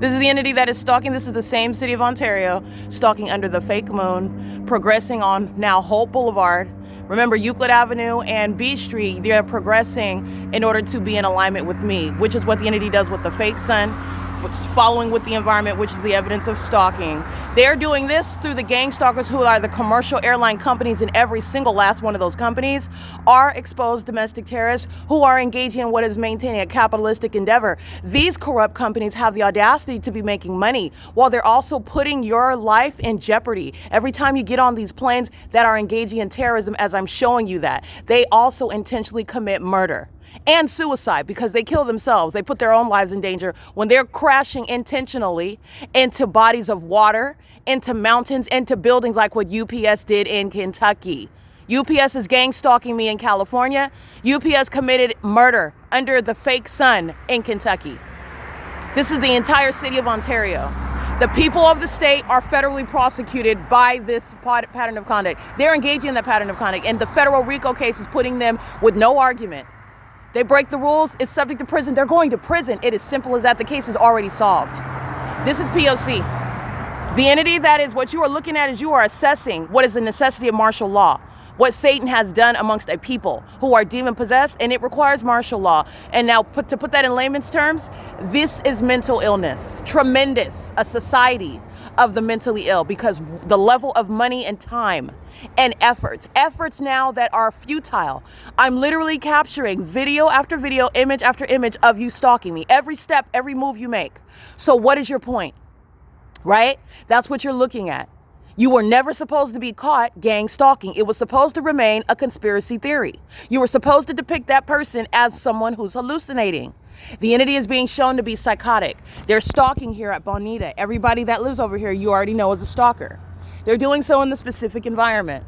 This is the entity that is stalking. This is the same city of Ontario, stalking under the fake moon, progressing on now HOLT Boulevard. Remember, Euclid Avenue and B Street, they're progressing in order to be in alignment with me, which is what the entity does with the fake sun, what's following with the environment, which is the evidence of stalking. They're doing this through the gang stalkers who are the commercial airline companies, and every single last one of those companies are exposed domestic terrorists who are engaging in what is maintaining a capitalistic endeavor. These corrupt companies have the audacity to be making money while they're also putting your life in jeopardy. Every time you get on these planes that are engaging in terrorism, as I'm showing you that, they also intentionally commit murder and suicide because they kill themselves. They put their own lives in danger when they're crashing intentionally into bodies of water, into mountains, into buildings like what UPS did in Kentucky. UPS is gang stalking me in California. UPS committed murder under the fake sun in Kentucky. This is the entire city of Ontario. The people of the state are federally prosecuted by this pattern of conduct. They're engaging in that pattern of conduct, and the federal RICO case is putting them with no argument. They break the rules, it's subject to prison, they're going to prison. It is simple as that. The case is already solved. This is P.O.C. The entity that is what you are looking at is you are assessing what is the necessity of martial law, what Satan has done amongst a people who are demon possessed, and it requires martial law. And now to put that in layman's terms, this is mental illness. Tremendous, a society of the mentally ill, because the level of money and time and efforts now that are futile. I'm literally capturing video after video, image after image of you stalking me, every step, every move you make. So what is your point, right? That's what you're looking at. You were never supposed to be caught gang stalking. It was supposed to remain a conspiracy theory. You were supposed to depict that person as someone who's hallucinating. The entity is being shown to be psychotic. They're stalking here at Bonita. Everybody that lives over here, you already know is a stalker. They're doing so in the specific environment.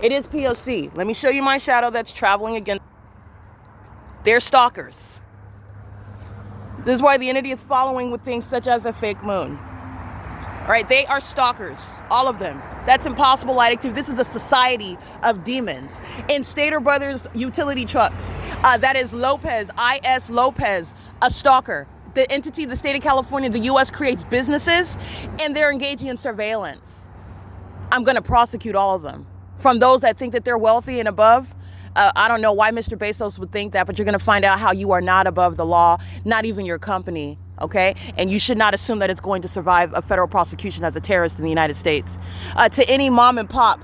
It is P.O.C. Let me show you my shadow that's traveling against. They're stalkers. This is why the entity is following with things such as a fake moon. All right, they are stalkers, all of them. That's impossible light activity. This is a society of demons. In Stater Brothers utility trucks, that is Lopez, I.S. Lopez, a stalker. The entity, the state of California, the U.S. creates businesses, and they're engaging in surveillance. I'm going to prosecute all of them. From those that think that they're wealthy and above, I don't know why Mr. Bezos would think that, but you're going to find out how you are not above the law, not even your company. Okay? And you should not assume that it's going to survive a federal prosecution as a terrorist in the United States. To any mom and pop,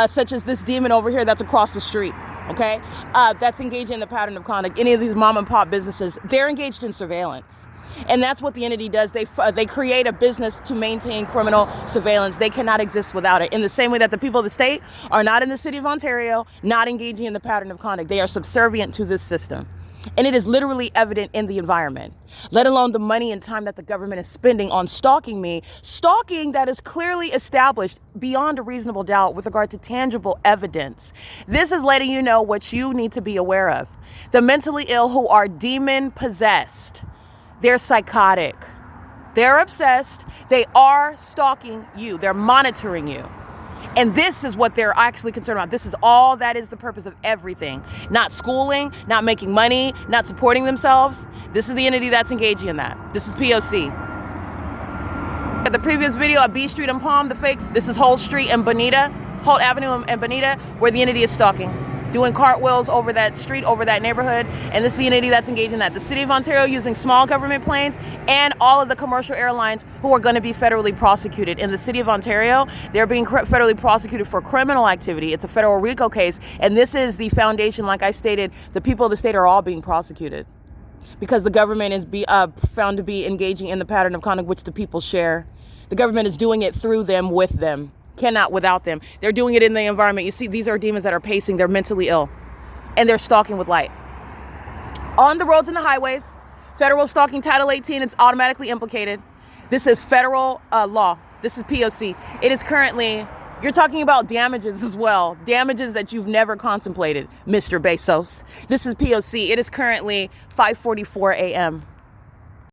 such as this demon over here that's across the street, okay? That's engaged in the pattern of conduct. Any of these mom and pop businesses, they're engaged in surveillance. And that's what the entity does. They create a business to maintain criminal surveillance. They cannot exist without it. In the same way that the people of the state are not in the city of Ontario, not engaging in the pattern of conduct. They are subservient to this system. And it is literally evident in the environment, let alone the money and time that the government is spending on stalking me. Stalking that is clearly established beyond a reasonable doubt with regard to tangible evidence. This is letting you know what you need to be aware of. The mentally ill who are demon possessed, they're psychotic, they're obsessed, they are stalking you, they're monitoring you. And this is what they're actually concerned about. This is all that is the purpose of everything. Not schooling, not making money, not supporting themselves. This is the entity that's engaging in that. This is P.O.C. At the previous video at B Street and Palm, the fake, this is HOLT Street and Bonita, HOLT Avenue and Bonita, where the entity is stalking, doing cartwheels over that street, over that neighborhood. And this is the entity that's engaged in that. The city of Ontario using small government planes and all of the commercial airlines who are going to be federally prosecuted. In the city of Ontario, they're being federally prosecuted for criminal activity. It's a federal RICO case. And this is the foundation, like I stated, the people of the state are all being prosecuted because the government is found to be engaging in the pattern of conduct which the people share. The government is doing it through them, with them. Cannot without them. They're doing it in the environment. You see, these are demons that are pacing. They're mentally ill, and they're stalking with light. On the roads and the highways, federal stalking Title 18, it's automatically implicated. This is federal law. This is P.O.C. It is currently, you're talking about damages as well. Damages that you've never contemplated, Mr. Bezos. This is P.O.C. It is currently 5:44 a.m.